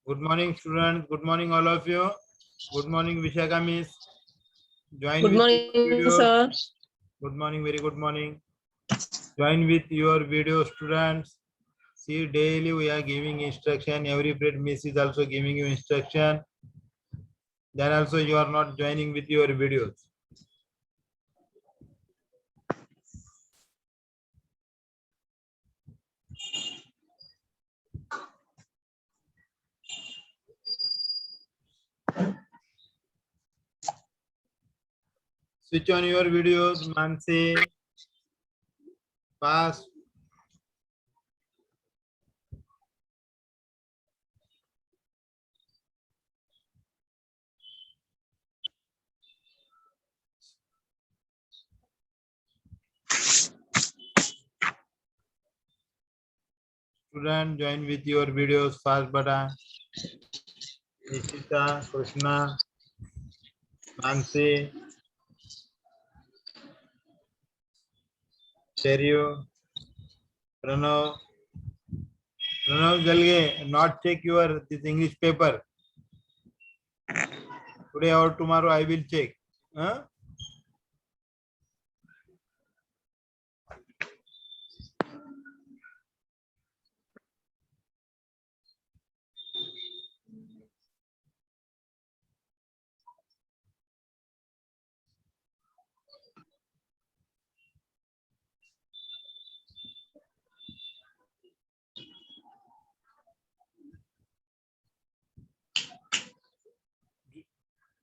Good morning, students. Good morning, all of you. Good morning, Vishaka Miss. Join Good with morning, your videos. sir. Good morning, very good morning. Join with your video, students. See, daily we are giving instruction. Every period Miss is also giving you instruction. Then also you are not joining with your videos. Switch on your videos, Mansi. Fast. Student, join with your videos fast, bata. Nishita, Krishna, Mansi, Stereo, Pranav. Pranav Jalge, not check your this English paper. Today or tomorrow I will check. Huh?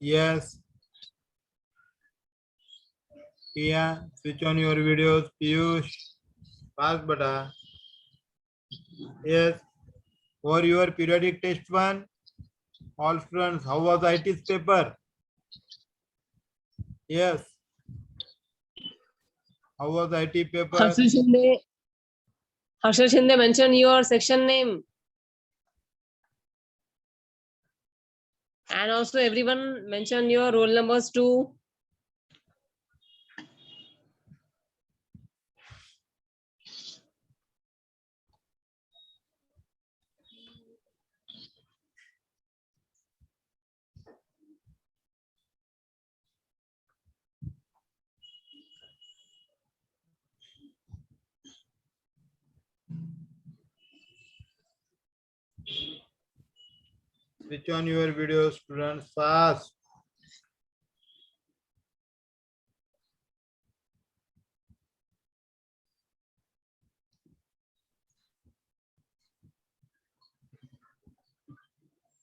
Yes. Yeah. Switch on your videos. Piyush. Fast bata. Yes. For your periodic test one, all students, how was IT's paper? Yes. How was IT paper? Harshal Shinde, mention your section name. And also everyone mention your roll numbers too. Switch on your videos, students, fast.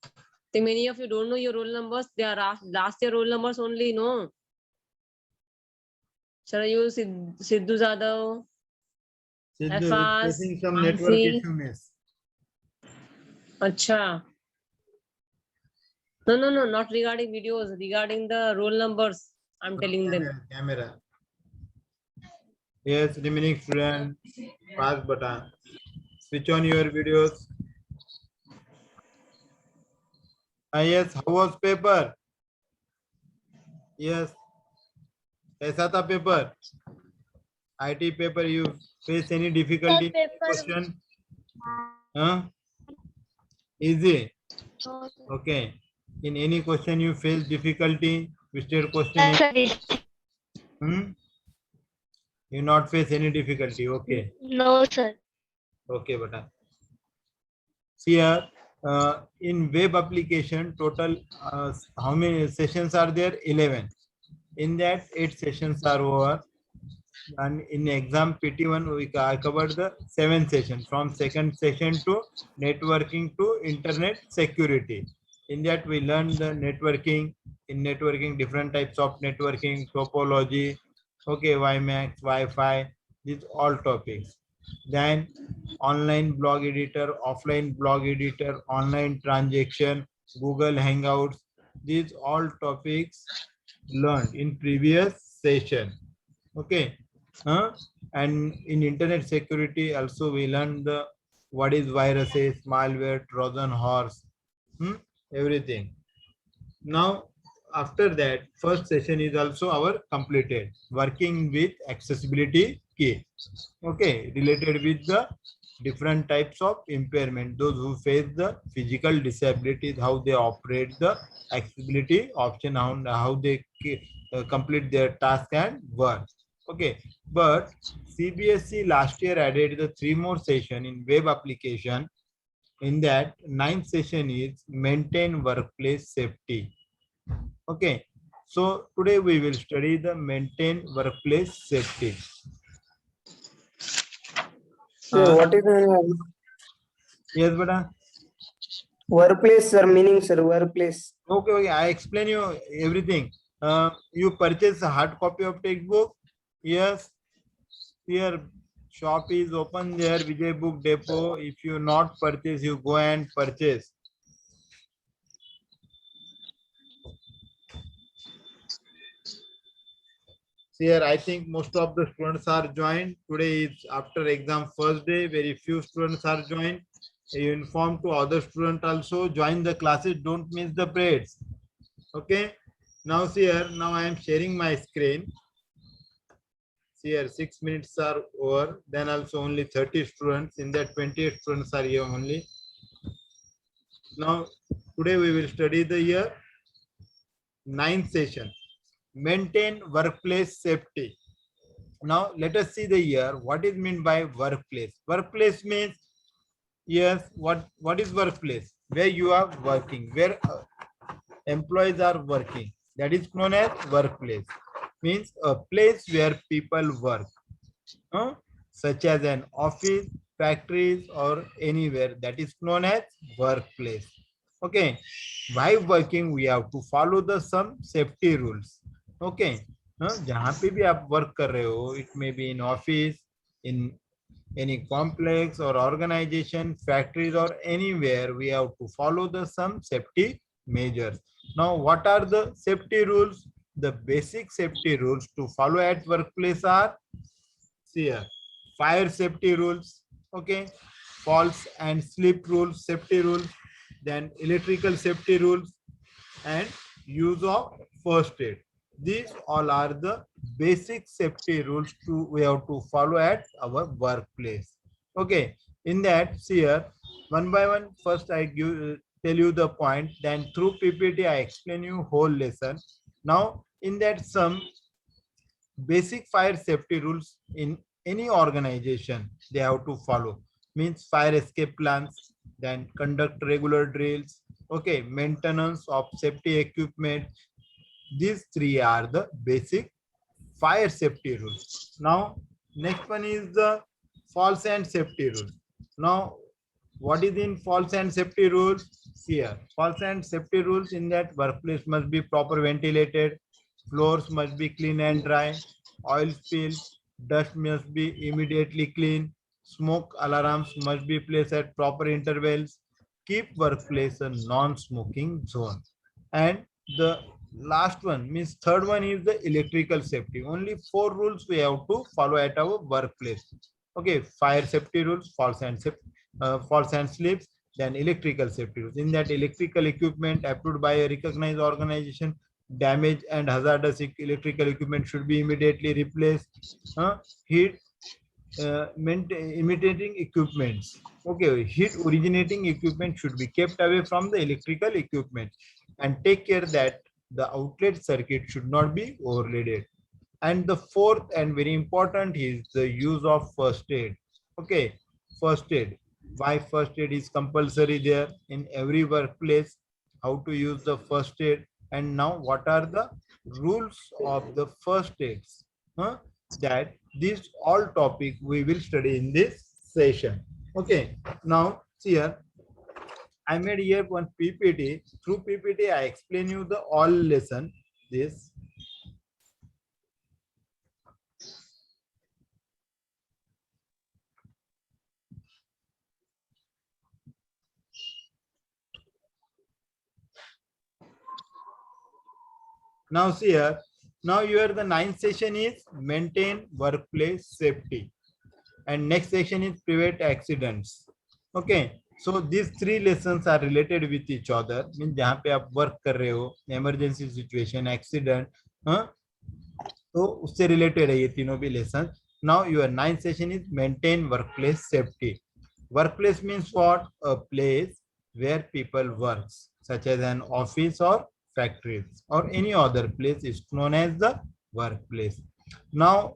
I think many of you don't know your roll numbers. They are last year roll numbers only, no? Sharayu, Sidhu Jadhav, Sidhu is Afas, facing some network Mansi. issue, miss. Acha. No, not regarding videos, regarding the roll numbers. I'm telling them. Camera. Yes, remaining student, fast button. Switch on your videos. Yes, how was paper? Yes. कैसा था paper? IT paper, you face any difficulty in question? Huh? Easy. Okay. In any question you face difficulty? Twisted question. You not face any difficulty. Okay. No, sir. Okay, beta. See here, in web application, total how many sessions are there? 11. In that, 8 sessions are over. And in exam PT1, I covered the 7 sessions, from second session to networking to internet security. In that, we learned the networking. In networking, different types of networking, topology, okay, WiMAX, Wi-Fi, these all topics. Then online blog editor, offline blog editor, online transaction, Google Hangouts, these all topics learned in previous session. Okay. And in internet security also we learned the what is viruses, malware, Trojan horse, everything. Now after that, first session is also our completed, working with accessibility key. Okay, related with the different types of impairment. Those who face the physical disabilities, how they operate the accessibility option, how they complete their task and work. Okay, but CBSE last year added the 3 more session in web application. In that, 9th session is maintain workplace safety. Okay, so today we will study the maintain workplace safety. So what is Yes, beta. workplace, sir? Meaning, sir, workplace. Okay, I explain you everything. You purchase a hard copy of textbook. Yes, here shop is open there, Vijay Book Depot. If you not purchase, you go and purchase. Here, I think most of the students are joined. Today is after exam first day. Very few students are joined. You inform to other students also. Join the classes. Don't miss the periods. Okay. Now see here. Now I am sharing my screen. See here, 6 minutes are over. Then also only 30 students. In that 28 students are here only. Now today we will study the year 9th session. Maintain workplace safety. Now let us see the year. What is meant by workplace? Workplace means, yes, what is workplace? Where you are working, where employees are working. That is known as workplace. Means a place where people work, such as an office, factories, or anywhere. That is known as workplace. Okay. While working, we have to follow the some safety rules. Okay. जहाँ पे भी आप work कर रहे हो, it may be in office, in any complex or organization, factories or anywhere, we have to follow the some safety measures. Now, what are the safety rules? The basic safety rules to follow at workplace are, see here, fire safety rules, okay, falls and slip rules, safety rules, then electrical safety rules, and use of first aid. These all are the basic safety rules we have to follow at our workplace. Okay, in that, see here, one by one, first I tell you the point, then through PPT I explain you whole lesson. Now in that, some basic fire safety rules in any organization they have to follow. Means fire escape plans, then conduct regular drills, okay, maintenance of safety equipment. These 3 are the basic fire safety rules. Now next one is the false and safety rules. Now what is in false and safety rules? Here, false and safety rules in that workplace must be proper ventilated, floors must be clean and dry, oil spills, dust must be immediately clean, smoke alarms must be placed at proper intervals, keep workplace a non-smoking zone. And the last one means third one is the electrical safety. Only 4 rules we have to follow at our workplace. Okay, fire safety rules, false and slips, then electrical safety rules. In that, electrical equipment approved by a recognized organization, damaged and hazardous electrical equipment should be immediately replaced. Heat imitating equipments, okay, heat originating equipment should be kept away from the electrical equipment, and take care that the outlet circuit should not be overloaded. And the fourth and very important is the use of first aid. Okay, first aid. Why first aid is compulsory there in every workplace? How to use the first aid? And now what are the rules of the first aids? That these all topic we will study in this session. Okay, now see here, I made here one PPT. Through PPT, I explain you the all lesson. This. Now see here. Now here the 9th session is maintain workplace safety, and next session is prevent accidents. Okay. So these 3 lessons are related with each other. Means जहाँ पे आप work कर रहे हो, emergency situation, accident, तो उससे related है ये तीनों भी lessons. Now your 9th session is maintain workplace safety. Workplace means what? A place where people work, such as an office or factories or any other place is known as the workplace. Now,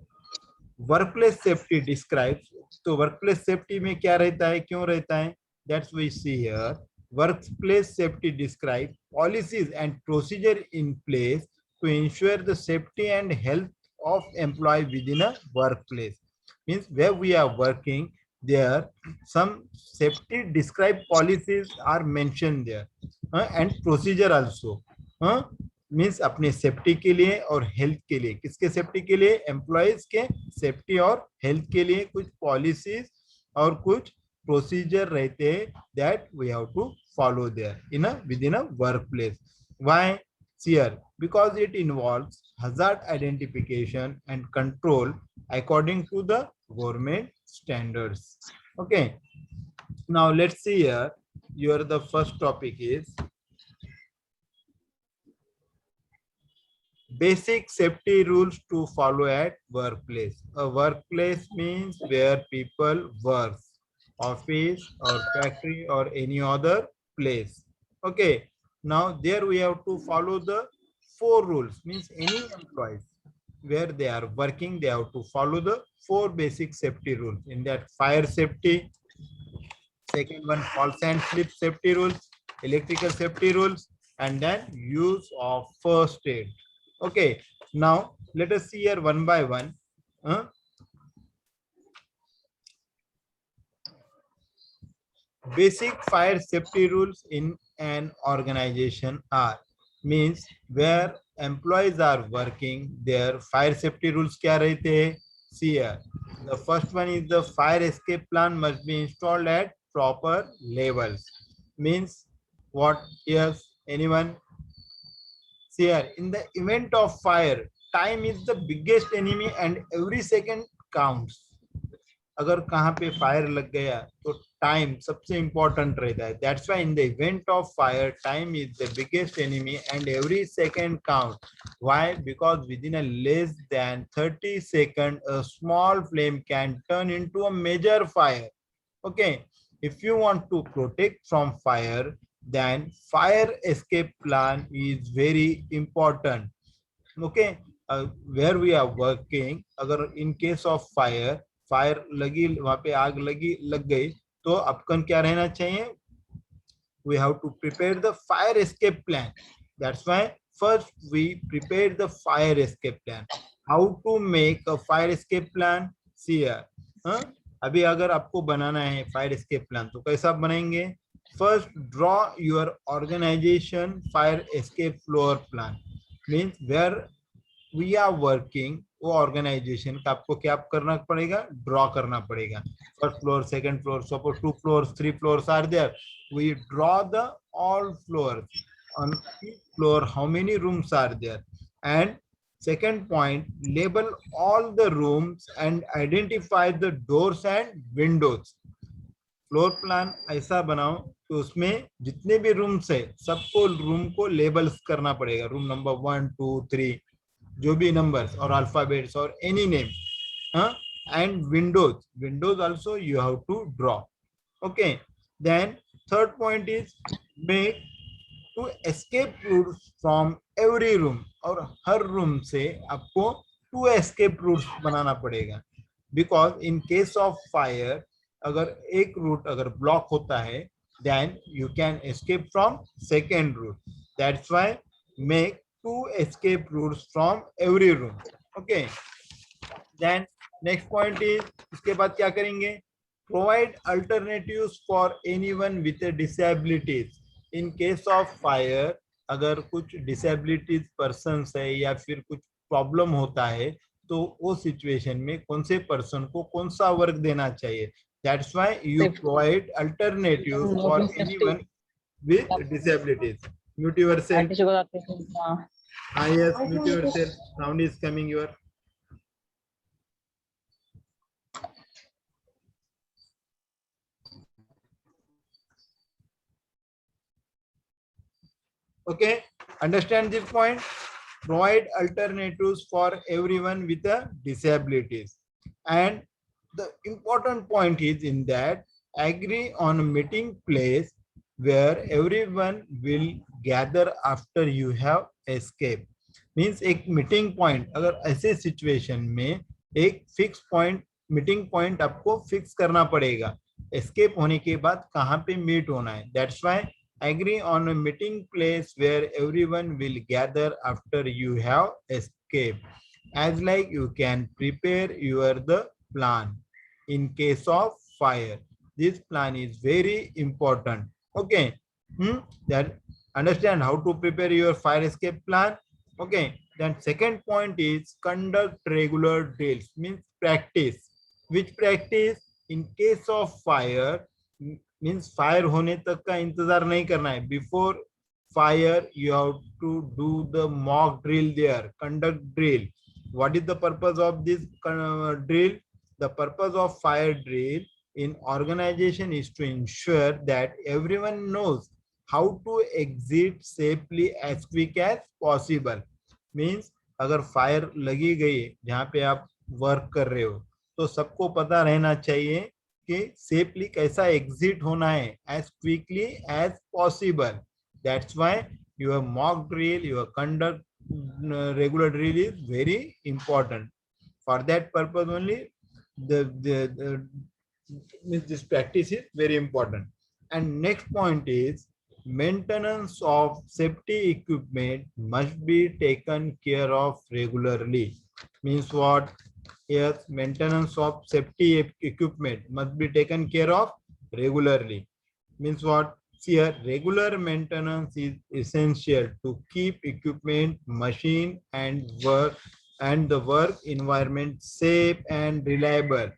workplace safety describes, तो workplace safety में क्या रहता है, क्यों रहता है, that's we see here. Workplace safety describe policies and procedure in place to ensure the safety and health of employee within a workplace. Means where we are working, there some safety described policies are mentioned there, and procedure also. Means अपने safety के लिए और health के लिए. किसके safety के लिए? Employees के सेफ्टी और हेल्थ के लिए कुछ पॉलिसीज और कुछ प्रोसीजर रहते हैं that we have to follow there in a within a workplace. Why? Here, because it involves hazard identification and control according to the government standards. Okay, now let's see here. Your the first topic is basic safety rules to follow at workplace. A workplace means where people work, office or factory or any other place. Okay, now there we have to follow the 4 rules. Means any employees where they are working, they have to follow the 4 basic safety rules. In that, fire safety, second one falls and slip safety rules, electrical safety rules, and then use of first aid. Okay, now let us see here one by one. Basic fire safety rules in an organization are, means where employees are working, their fire safety rules kya rehte hai? See here, the first one is the fire escape plan must be installed at proper levels. Means what? Yes, anyone? See here, in the event of fire, time is the biggest enemy and every second counts. अगर कहाँ पे fire लग गया तो time सबसे important रहता है. That's why in the event of fire time is the biggest enemy and every second count. Why? Because within a less than 30 second a small flame can turn into a major fire. Okay, if you want to protect from fire, then fire escape plan is very important. Okay, where we are working, अगर in case of fire, fire लगी, वहां पे आग लगी, लग गई, तो अपन क्या रहना चाहिए? We have to prepare the fire escape plan. That's why first we prepare the fire escape plan. How to make a fire escape plan? See here. अभी अगर आपको बनाना है फायर एस्केप प्लान तो कैसा बनाएंगे? First, draw your organization fire escape floor plan. Means where we are working, वो organisation का आपको क्या करना पड़ेगा? ड्रॉ करना पड़ेगा. First floor, second floor, suppose 2 floors, 3 floors are there. We draw the all floors. On each floor, how many rooms are there? And second point, label all the rooms and identify the doors and windows. Floor plan ऐसा बनाओ तो उसमें जितने भी rooms है सबको room को labels करना पड़ेगा. रूम नंबर 1, 2, 3, जो भी नंबर्स और अल्फाबेट्स और any name. And windows also you have to draw. Okay, then third point is make to escape routes from every room. और हर रूम से आपको 2 एस्केप रूट्स बनाना पड़ेगा. Because in case of fire, अगर एक root अगर block होता है, then you can escape from second route. That's why make 2 escape routes from every room. Okay, then next point is, इसके बाद क्या करेंगे? Provide alternatives for anyone with a disabilities. In case of fire, अगर कुछ disabilities persons है या फिर कुछ प्रॉब्लम होता है तो वो सिचुएशन में कौन से पर्सन को कौन सा वर्क देना चाहिए. That's why you provide alternatives for anyone with disabilities. Mute yourself. Yes, mute yourself. Sound is coming your. Okay, understand this point? Provide alternatives for everyone with a disabilities. And the important point is in that agree on a meeting place where everyone will gather after you have escaped. Means एक meeting point, अगर ऐसे situation में एक fix point, meeting point आपको fix करना पड़ेगा escape होने के बाद कहाँ पे मीट होना है. That's why agree on a meeting place where everyone will gather after you have escaped. As like you can prepare your the plan in case of fire. This plan is very important. Okay. That understand how to prepare your fire escape plan. Okay. Then second point is conduct regular drills, means practice. Which practice? In case of fire, means fire होने तक का इंतजार नहीं करना है. Before fire you have to do the mock drill there, conduct drill. What is the purpose of this drill? The purpose of fire drill in organization is to ensure that everyone knows how to exit safely as quick as possible. means अगर fire लगी गई है जहाँ पे आप work कर रहे हो तो सबको पता रहना चाहिए कि सेफली कैसा एग्जिट होना है as quickly as possible. That's why your mock drill, your conduct regular drill is very important. For that purpose only this practice is very important. And next point is maintenance of safety equipment must be taken care of regularly. Means what? Yes, maintenance of safety equipment must be taken care of regularly. Means what? See here, regular maintenance is essential to keep equipment, machine and the work environment safe and reliable.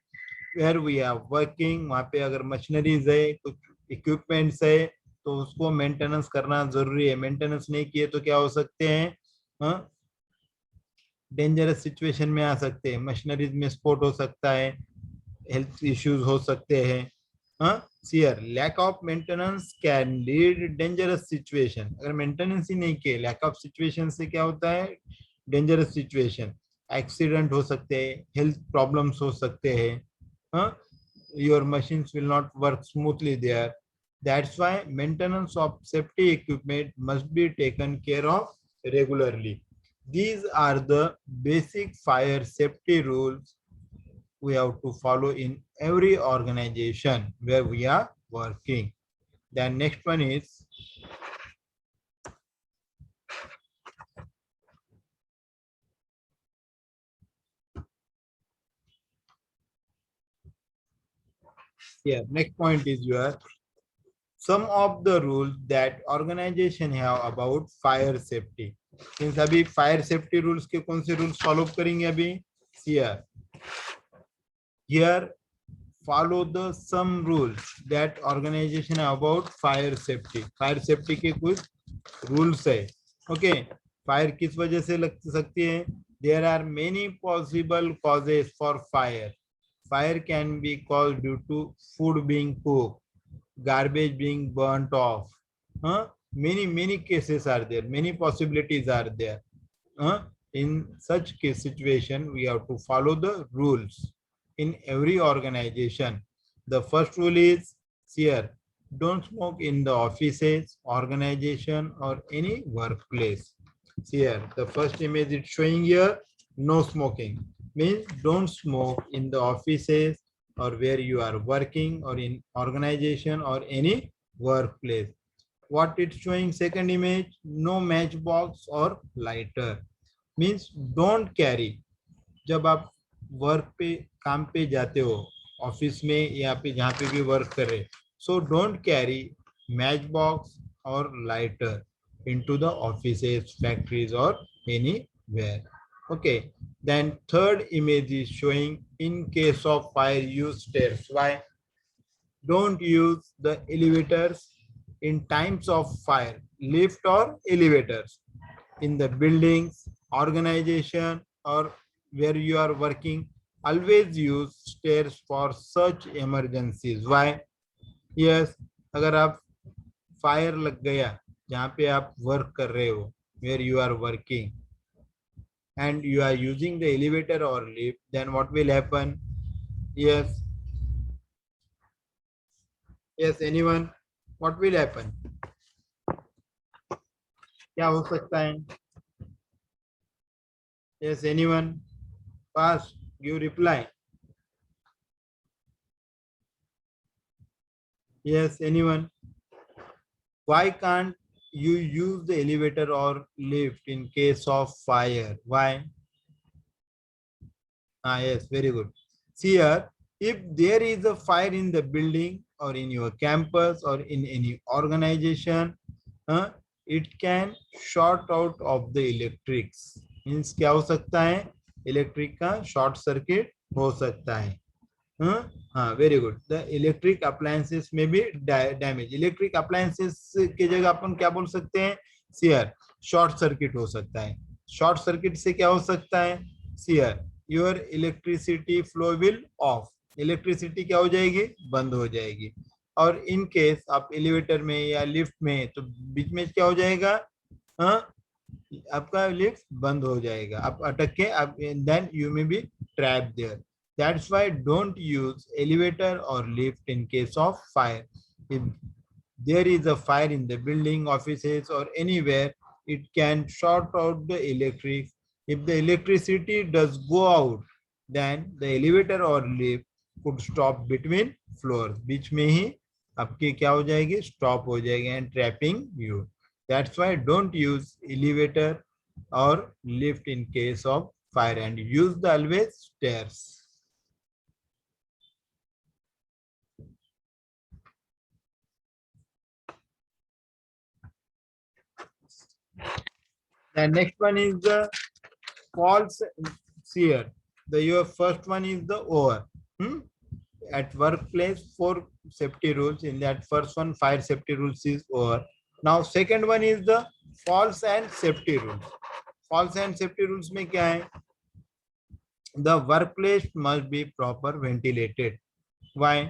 Where we are working, वहाँ पे अगर machineries है, कुछ equipments है, तो उसको maintenance करना जरूरी है. मेंटेनेंस नहीं किए तो क्या हो सकते हैं? डेंजरस सिचुएशन में आ सकते हैं. मशीनरीज में स्फोट हो सकता है, हेल्थ इश्यूज हो सकते हैं. See here lack of maintenance can lead dangerous situation. अगर मेंटेनेंस ही नहीं किए, लैक ऑफ सिचुएशन से क्या होता है? डेंजरस सिचुएशन, एक्सीडेंट हो सकते हैं, हेल्थ प्रॉब्लम्स हो सकते हैं. Your machines will not work smoothly there. That's why maintenance of safety equipment must be taken care of regularly. These are the basic fire safety rules we have to follow in every organization where we are working. Then next one is next point is your some of the rules that organization have about fire safety. Since अभी fire safety rules के कौन से rules follow करेंगे अभी? Here follow the some rules that organization have about fire safety. Fire safety के कुछ rules है. Okay, fire किस वजह से लग सकती है? There are many possible causes for fire. Fire can be caused due to food being cooked, garbage being burnt off. Many cases are there, many possibilities are there. In such case situation, we have to follow the rules in every organization. The first rule is here: don't smoke in the offices, organization, or any workplace. Here, the first image is showing here: no smoking. Means don't smoke in the offices or where you are working or in organization or any workplace. What it's showing second image, no matchbox or lighter. Means don't carry. जब आप work पे काम पे जाते हो, office में या पे जहाँ पे भी वर्क कर रहे, so don't carry matchbox or lighter into the offices, factories or anywhere. Okay, then third image is showing in case of fire use stairs. Why? Don't use the elevators in times of fire, lift or elevators. In the buildings, organization or where you are working, always use stairs for such emergencies. Why? Yes, अगर आप fire लग गया जहाँ पे आप work कर रहे हो, where you are working, and you are using the elevator or lift, then what will happen? Yes, Yes, anyone? What will happen? क्या हो सकता है? Yes, anyone? Fast, give reply. Yes, anyone? Why can't you use the elevator or lift in case of fire? Why? Ah, yes, very good. See here, if there is a fire in the building or in your campus or in any organization, it can short out of the electrics. Means क्या हो सकता है? Electric का short circuit हो सकता है. हाँ, very good. The electric appliances में भी डैमेज. इलेक्ट्रिक अप्लायंसेस की जगह अपन क्या बोल सकते हैं? सियर, शॉर्ट सर्किट हो सकता है. शॉर्ट सर्किट से क्या हो सकता है? See here, your electricity flow will off. Electricity क्या हो जाएगी? बंद हो जाएगी. और इन केस आप एलिवेटर में या लिफ्ट में, तो बीच में क्या हो जाएगा? आपका लिफ्ट बंद हो जाएगा, आप अटक के, आप then you may be trap there. That's why don't use elevator or lift in case of fire. If there is a fire in the building, offices, or anywhere, it can short out the electric. If the electricity does go out, then the elevator or lift could stop between floors. बीच में ही आपकी क्या हो जाएगी? Stop हो जाएगी and trapping you. That's why don't use elevator or lift in case of fire and use the always stairs. The next one is the false seer. Your first one is the over. At workplace, 4 safety rules. In that first one, 5 safety rules is over. Now second one is the false and safety rules. False and safety rules में क्या है? The workplace must be proper ventilated. Why?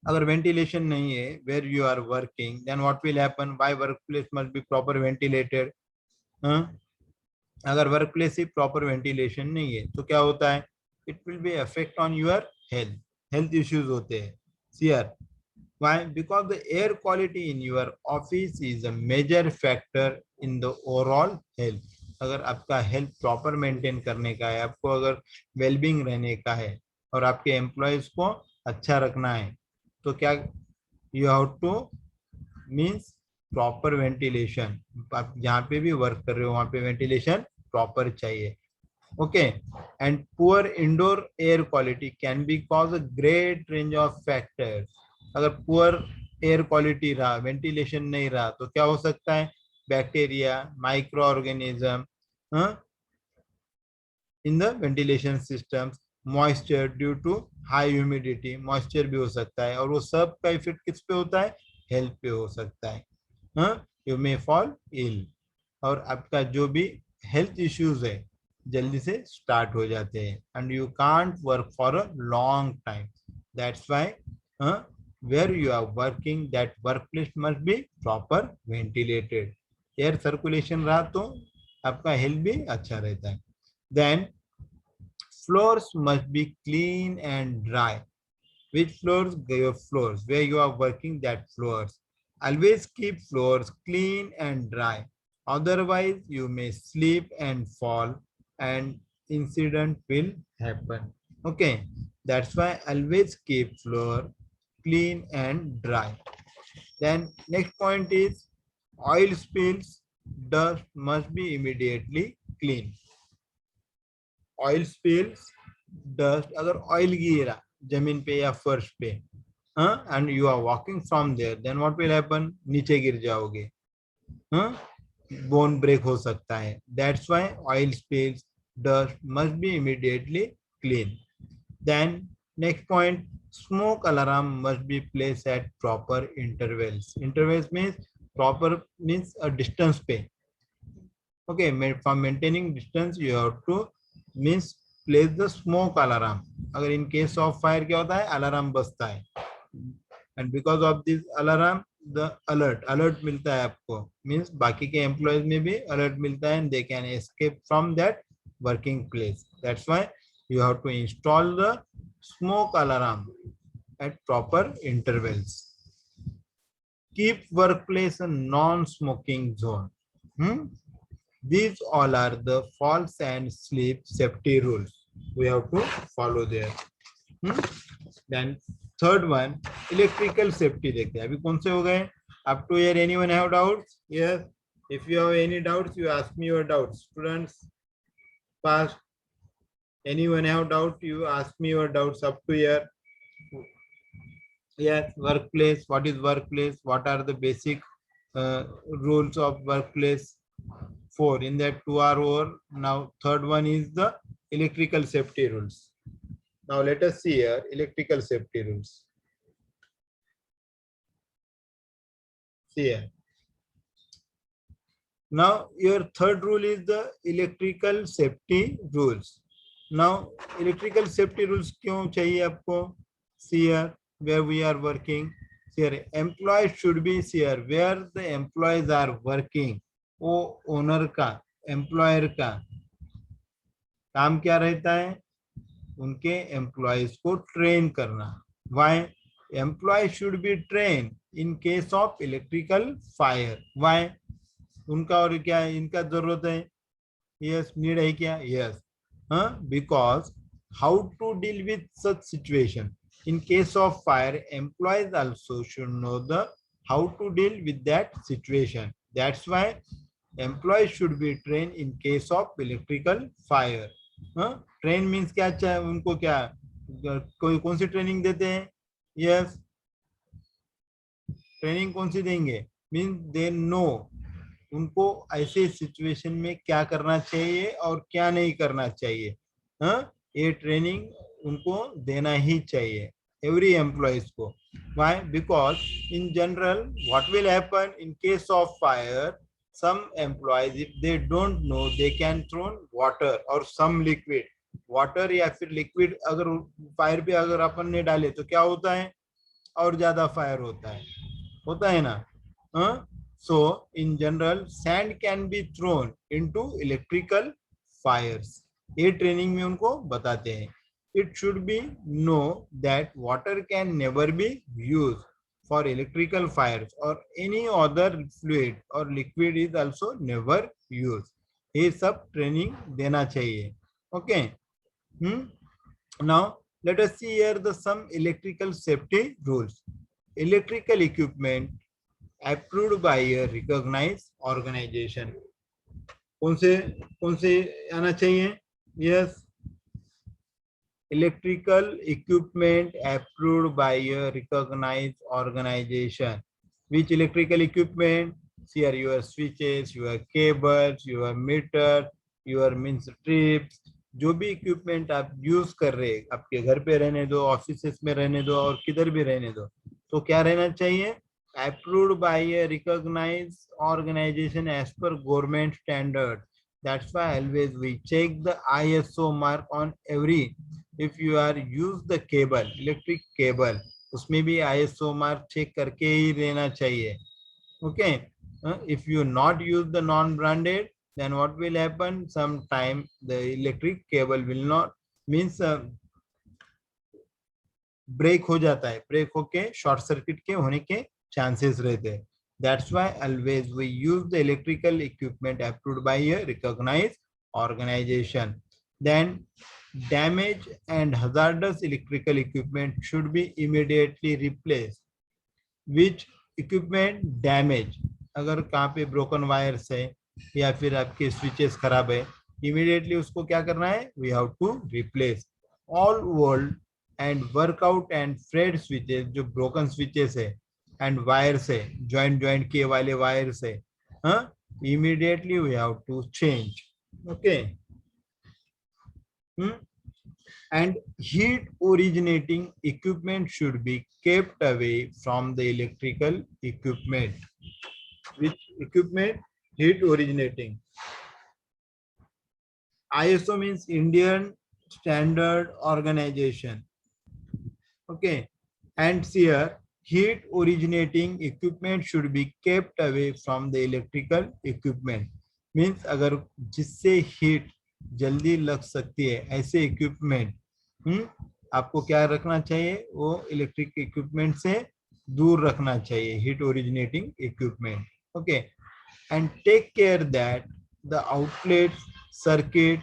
अगर ventilation नहीं है where you are working, then what will happen? Why workplace must be proper ventilated? अगर workplace ही proper ventilation नहीं है तो क्या होता है? It will be affect on your health. Health issues होते हैं. See here, why? Because the air quality in your office is a major factor in the overall health. अगर आपका हेल्थ प्रॉपर मेंटेन करने का है, आपको अगर वेलबींग रहने का है और आपके एम्प्लॉयज को अच्छा रखना है, तो क्या you have two means proper ventilation. आप जहाँ पे भी वर्क कर रहे हो वहां पे वेंटिलेशन प्रॉपर चाहिए. Okay. And poor indoor air quality can be cause a great range of factors. अगर पुअर एयर क्वालिटी रहा, वेंटिलेशन नहीं रहा, तो क्या हो सकता है? Bacteria, micro organism in the ventilation system, moisture due to high humidity, moisture भी हो सकता है. और वो सब का इफेक्ट किस पे होता है? हेल्थ पे हो सकता है. You may fall ill. और आपका जो भी हेल्थ इश्यूज है जल्दी से स्टार्ट हो जाते हैं and you can't work for a long time. That's why where you are working, that workplace must be proper ventilated. Air circulation रहा तो आपका हेल्थ भी अच्छा रहता है. Then floors must be clean and dry. Which floors? Your floors where you are working, that floors. Always keep floors clean and dry. Otherwise, you may slip and fall and incident will happen. Okay, that's why always keep floor clean and dry. Then next point is oil spills, dust must be immediately clean. Oil spills, dust, अगर oil गिरा जमीन पे या फर्श पे, and you are walking from there, then what will happen? नीचे गिर जाओगे, bone break हो सकता है. That's why oil spills, dust must be immediately clean. Then next point, smoke alarm must be placed at proper intervals. Intervals means proper means a distance पे. Okay, for maintaining distance you have to means place the smoke alarm. अगर in case of fire क्या होता है? Alarm बजता है. And because of this alarm, the alert मिलता है आपको. Means बाकी के employees में भी alert मिलता है and they can escape from that working place. That's why you have to install the smoke alarm at proper intervals. Keep workplace a non-smoking zone. These all are the false and sleep safety rules we have to follow there. Then third one, electrical safety देखते हैं. अभी कौन से हो गए? Up to here, anyone have doubts? Yes. If you have any doubts, you ask me your doubts. Students, past. Anyone have doubt? You ask me your doubts up to here. Yes, workplace. What is workplace? What are the basic rules of workplace? 4. In that 2 are over. Now third one is the electrical safety rules. Now let us see here electrical safety rules. See here. Now your third rule is the electrical safety rules. Now electrical safety rules क्यों चाहिए आपको? See here where we are working. See here, employees should be here where the employees are working. वो owner का, employer का काम क्या रहता है? उनके एम्प्लॉयज को ट्रेन करना. Why? Employee should be train in case of electrical fire. Why? उनका और क्या इनका जरूरत है? यस, नीड है क्या? Yes. Because how to deal with such situation in case of fire, employees also should know the how to deal with that situation. That's why employees should be trained in case of electrical fire. Train means क्या? चाहे उनको क्या कोई कौन सी training देते हैं? Yes, training कौन सी देंगे? मीन्स दे नो उनको ऐसे सिचुएशन में क्या करना चाहिए और क्या नहीं करना चाहिए. ये ट्रेनिंग उनको देना ही चाहिए एवरी एम्प्लॉयज को. Why? Because in general what will happen in case of fire, some employees if they don't know they can throw water or some liquid. water या फिर liquid अगर फायर पे अगर अपन ने डाले तो क्या होता है? और ज्यादा फायर होता है ना. So in general sand can be thrown into electrical fires. ये ट्रेनिंग में उनको बताते हैं. It should be know that water can never be used for electrical fires or any other fluid or liquid is also never used. ये सब training देना चाहिए. Okay. Now let us see here the some electrical safety rules. Electrical equipment approved by a recognized organization. कौन से आना चाहिए? Yes. Electrical equipment approved by a recognized organization. Which electrical equipment? Here your switches, your cables, your meter, your means strips. जो भी equipment आप use कर रहे हैं, आपके घर पे रहने दो, ऑफिसेस में रहने दो और किधर भी रहने दो, तो क्या रहना चाहिए? Approved by a recognized organization as per government standard. That's why always we check the ISO mark on every. If you are use the cable, electric cable, उसमें भी ISO mark check करके ही रहना चाहिए. Okay. If you not use the non-branded, then what will happen? Sometime the electric cable will not means break हो जाता है. break होके short circuit के होने के chances रहते हैं. That's why always we use the electrical equipment approved by a recognized organization. Then damaged and hazardous electrical equipment should be immediately replaced. Which equipment damage? अगर कहाँ पे broken wires है या फिर आपके switches खराब है, immediately उसको क्या करना है? We have to replace all old and workout and frayed switches, जो broken switches है and wires है, joint किए वाले wires है, immediately we have to change. Okay. And heat originating equipment should be kept away from the electrical equipment. Which equipment? Heat originating. ISO means Indian Standard Organization. Okay. And here heat originating equipment should be kept away from the electrical equipment. Means अगर जिससे heat जल्दी लग सकती है ऐसे equipment आपको क्या रखना चाहिए, वो इलेक्ट्रिक इक्विपमेंट से दूर रखना चाहिए, heat originating equipment. Okay, and take care that the outlet circuit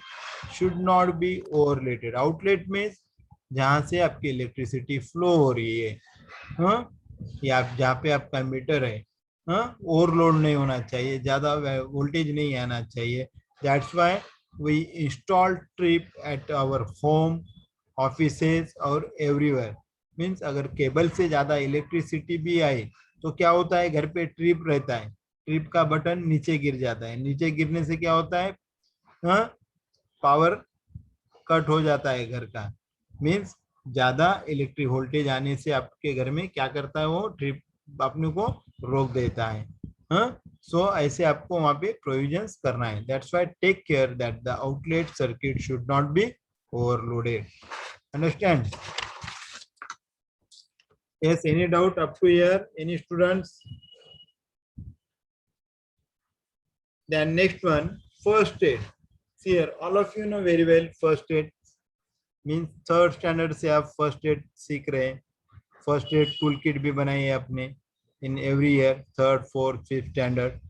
should not be overloaded. Outlet में जहां से आपकी इलेक्ट्रिसिटी फ्लो हो रही है, हाँ, या जहाँ पे आपका मीटर है, हाँ, ओवरलोड नहीं होना चाहिए, ज्यादा वोल्टेज नहीं आना चाहिए. That's why we install trip at our home, offices और एवरीवेयर. मीन्स अगर केबल से ज्यादा इलेक्ट्रिसिटी भी आई तो क्या होता है, घर पे ट्रिप रहता है, ट्रिप का बटन नीचे गिर जाता है, नीचे गिरने से क्या होता है, हाँ, पावर कट हो जाता है घर का. मीन्स ज्यादा इलेक्ट्रिक वोल्टेज आने से आपके घर में क्या करता है, वो ट्रिप अपने को रोक देता है. हाँ, सो ऐसे आपको वहां पे प्रोविजंस करना है. That's why take care that the outlet circuit should not be overloaded. Understand? Yes, any doubt up to here? Any students? Then next one, first aid. See here, all of you know very well first aid means third standard से आप first aid सीख रहे हैं. First aid tool kit भी बनाई है आपने in every year, third, fourth, fifth standard.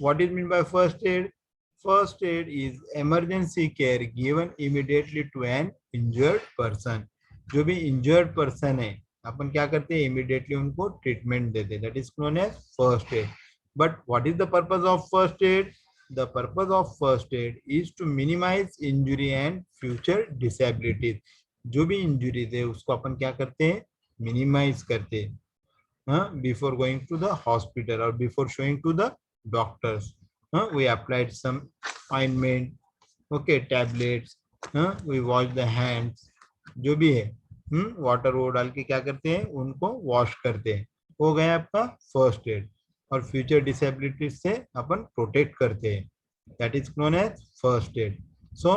What is mean by first aid? First aid is emergency care given immediately to an injured person. जो भी injured person है, अपन क्या करते हैं, इमीडिएटली उनको ट्रीटमेंट देते हैं. That is known as first aid. But what is the purpose of first aid? The purpose of first aid is to minimize injury and future disabilities. जो भी इंजुरीज है उसको अपन क्या करते हैं, मिनिमाइज करते हैं, हाँ, before going to the hospital और before showing to the doctors. We applied some ointment, okay, tablets, we wash the hands, जो भी है, वाटर वो डाल के क्या करते हैं, उनको वॉश करते हैं. हो गया आपका फर्स्ट एड. और फ्यूचर डिसेबिलिटी से अपन प्रोटेक्ट करते हैं. That is known as first aid. So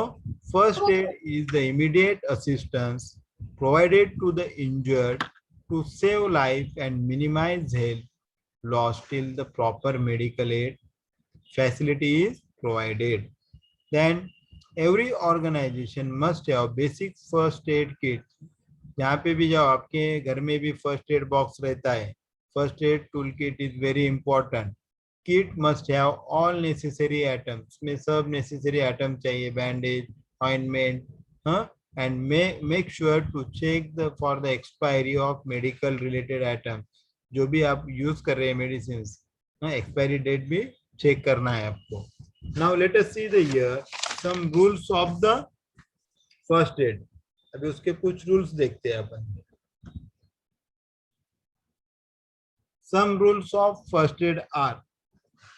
first aid is the immediate assistance provided to the injured to save life and minimize health loss till the proper medical aid facility is provided. Then every organization must have basic first aid kit. जहाँ पे भी जाओ आपके घर में भी first aid box रहता है. First aid tool kit is very important. Kit must have all necessary items. में सब नेसेसरी आइटम चाहिए, बैंडेज, ऑइंटमेंट, हाँ, and make sure to check for the expiry of medical related items. जो भी आप use कर रहे हैं मेडिसिन, एक्सपायरी डेट भी चेक करना है आपको. Now let us see the here some rules of the first aid. अभी उसके कुछ रूल्स देखते हैं अपन. Some rules of first aid are: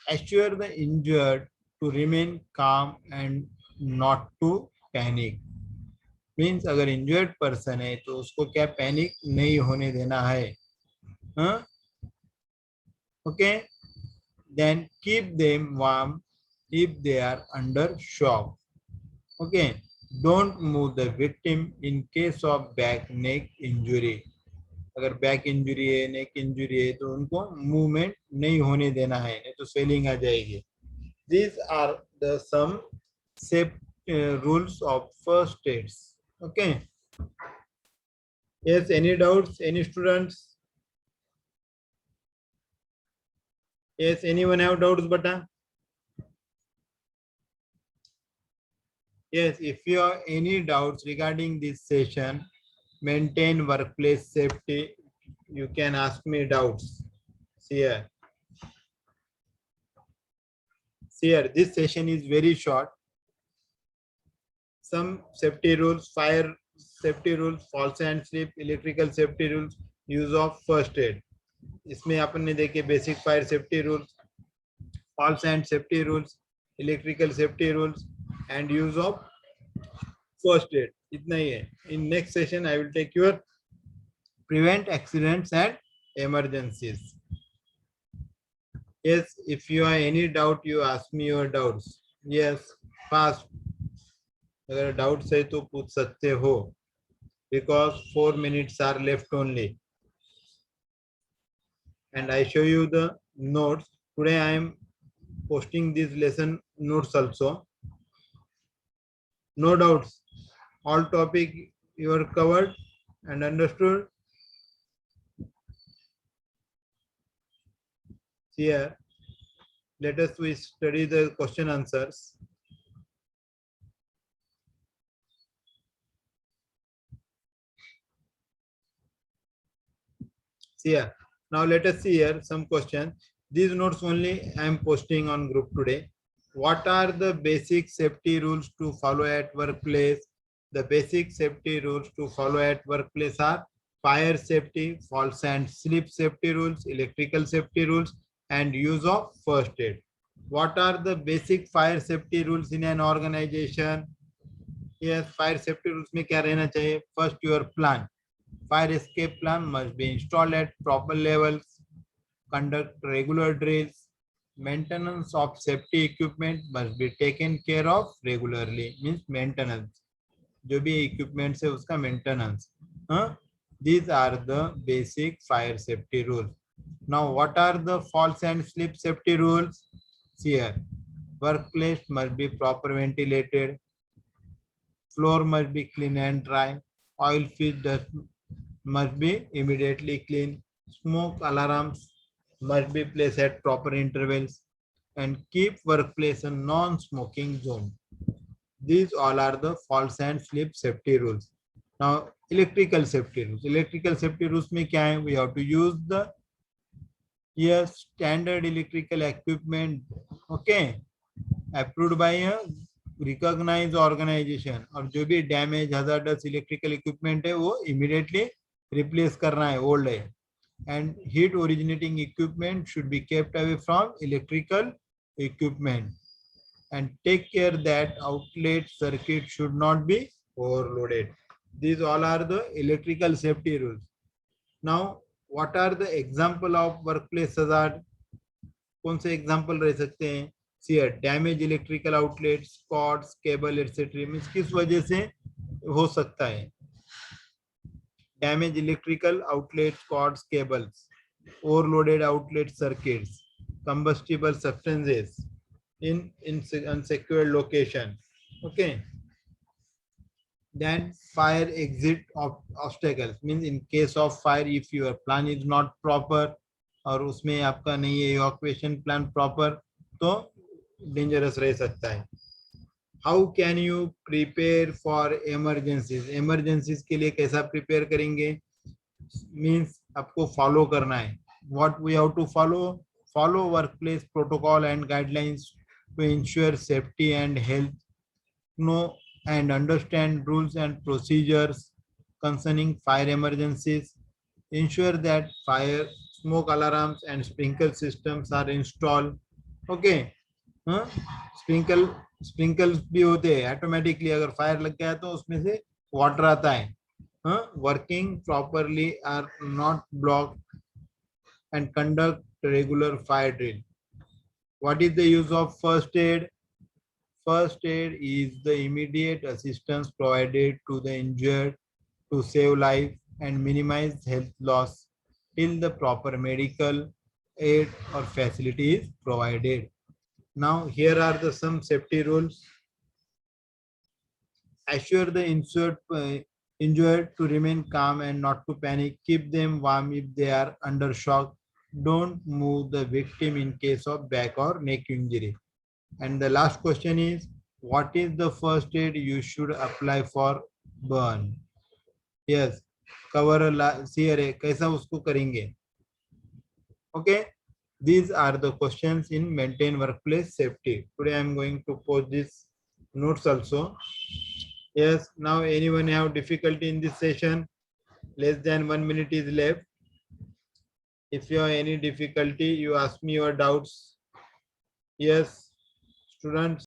assure the injured to remain calm and not to panic. Means अगर इंजर्ड पर्सन है तो उसको क्या पैनिक नहीं होने देना है. Okay, then keep them warm if they are under shock. Okay, don't move the victim in case of back neck injury. अगर बैक इंजुरी है, नेक इंजुरी है, तो उनको मूवमेंट नहीं होने देना है, नहीं तो स्वेलिंग आ जाएगी. These are the some safe rules of first aids. Okay. Yes, any doubts? Any students? Yes, anyone have doubts, bata? Yes, if you have any doubts regarding this session, maintain workplace safety, you can ask me doubts. See here. See here, this session is very short. Some safety rules, fire safety rules, false hand slip, electrical safety rules, use of first aid. इसमें अपन ने देखे basic fire safety rules, falls hand safety rules, electrical safety rules and use of first aid. इतना ही है. In next session I will take your prevent accidents and emergencies. Yes, if you have any doubt, you ask me your doubts. Yes, fast. अगर doubts है तो पूछ सकते हो, because 4 minutes are left only. And I show you the notes. Today I am posting these lesson notes also. No doubts. All topic you are covered and understood? Here, let us we study the question answers. See here. Now let us see here some questions. These notes only I am posting on group today. What are the basic safety rules to follow at workplace? The basic safety rules to follow at workplace are fire safety, falls and slip safety rules, electrical safety rules, and use of first aid. What are the basic fire safety rules in an organization? Yes, fire safety rules में क्या रहना चाहिए? First, your plan. Fire escape plan must be installed at proper levels. Conduct regular drills. Maintenance of safety equipment must be taken care of regularly. Means maintenance. जो भी equipment है उसका maintenance. These are the basic fire safety rules. Now, what are the falls and slip safety rules? See here. Workplace must be proper ventilated. Floor must be clean and dry. Oil field dust must be immediately clean. Smoke alarms must be placed at proper intervals and keep workplace a non-smoking zone. These all are the falls and slip safety rules. Now, electrical safety rules. Electrical safety rules में क्या है? We have to use the standard electrical equipment, okay, approved by a recognized organization. और जो भी damage hazardous electrical equipment है वो immediately replace करना है, old है. And heat originating equipment should be kept away from electrical equipment. And take care that outlet circuit should not be overloaded. These all are the electrical safety rules. Now, what are the example of workplace hazard? कौन से example रह सकते हैं? See here, damage electrical outlets, cords, cable, etc. Means किस वजह से हो सकता है? Damage electrical outlets, cords, cables, overloaded outlet circuits, combustible substances in unsecured location. Okay. Then fire exit obstacles means in case of fire, if your plan is not proper और उसमें आपका नहीं है evacuation plan proper, तो dangerous रह सकता है. How can you prepare for emergencies? Emergencies के लिए कैसा prepare करेंगे? Means आपको follow करना है. What we have to follow? Follow workplace protocol and guidelines to ensure safety and health. Know and understand rules and procedures concerning fire emergencies. Ensure that fire, smoke alarms and sprinkler systems are installed. Okay. Sprinkles भी होते हैं automatically, अगर fire लग गया तो उसमें से water आता है. Working properly are not block and conduct regular fire drill. What is the use of first aid? First aid is the immediate assistance provided to the injured to save life and minimize health loss till the proper medical aid or facility is provided. Now, here are the some safety rules. Assure the injured to remain calm and not to panic. Keep them warm if they are under shock. Don't move the victim in case of back or neck injury. And the last question is, what is the first aid you should apply for burn? Yes, cover CRA, कैसा उसको करेंगे? Okay, these are the questions in maintain workplace safety. Today I am going to post these notes also. Yes, now anyone have difficulty in this session? Less than 1 minute is left. If you have any difficulty, you ask me your doubts. Yes, students.